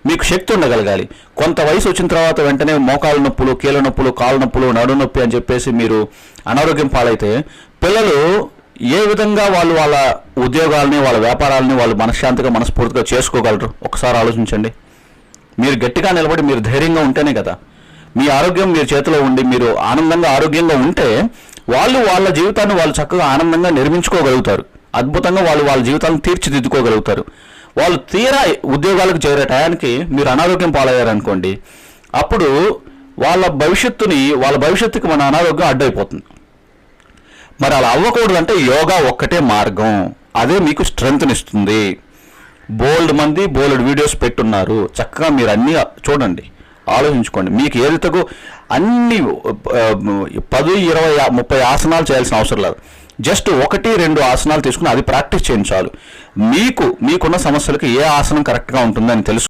మీకు శక్తి ఉండగలగాలి. కొంత వయసు వచ్చిన తర్వాత వెంటనే మోకాళ్ళ నొప్పులు, కీళ్ళ నొప్పులు, కాళ్ళ నొప్పులు, నడు నొప్పి అని చెప్పేసి మీరు అనారోగ్యం పాలైతే పిల్లలు ఏ విధంగా వాళ్ళ ఉద్యోగాలని, వాళ్ళ వ్యాపారాలని వాళ్ళు మనశ్శాంతిగా, మనస్ఫూర్తిగా చేసుకోగలరు? ఒకసారి ఆలోచించండి. మీరు గట్టిగా నిలబడి మీరు ధైర్యంగా ఉంటేనే కదా. మీ ఆరోగ్యం మీరు చేతిలో ఉండి మీరు ఆనందంగా, ఆరోగ్యంగా ఉంటే వాళ్ళ జీవితాన్ని వాళ్ళు చక్కగా ఆనందంగా నిర్మించుకోగలుగుతారు. అద్భుతంగా వాళ్ళ జీవితాలను తీర్చిదిద్దుకోగలుగుతారు. వాళ్ళు తీరా ఉద్యోగాలకు చేరే టయానికి మీరు అనారోగ్యం పాలయ్యారనుకోండి, అప్పుడు వాళ్ళ భవిష్యత్తుకి మన అనారోగ్యం అడ్డైపోతుంది. మరి అలా అవ్వకూడదంటే యోగా ఒక్కటే మార్గం. అదే మీకు స్ట్రెంగ్త్ని ఇస్తుంది. బోల్డ్ వీడియోస్ పెట్టున్నారు, చక్కగా మీరు అన్నీ చూడండి, ఆలోచించుకోండి. మీకు ఏది తగు అన్ని 10, 20, 30 ఆసనాలు చేయాల్సిన అవసరం లేదు. జస్ట్ 1, 2 ఆసనాలు తీసుకుని అది ప్రాక్టీస్ చేయండి చాలు. మీకున్న సమస్యలకు ఏ ఆసనం కరెక్ట్గా ఉంటుందని తెలుసు.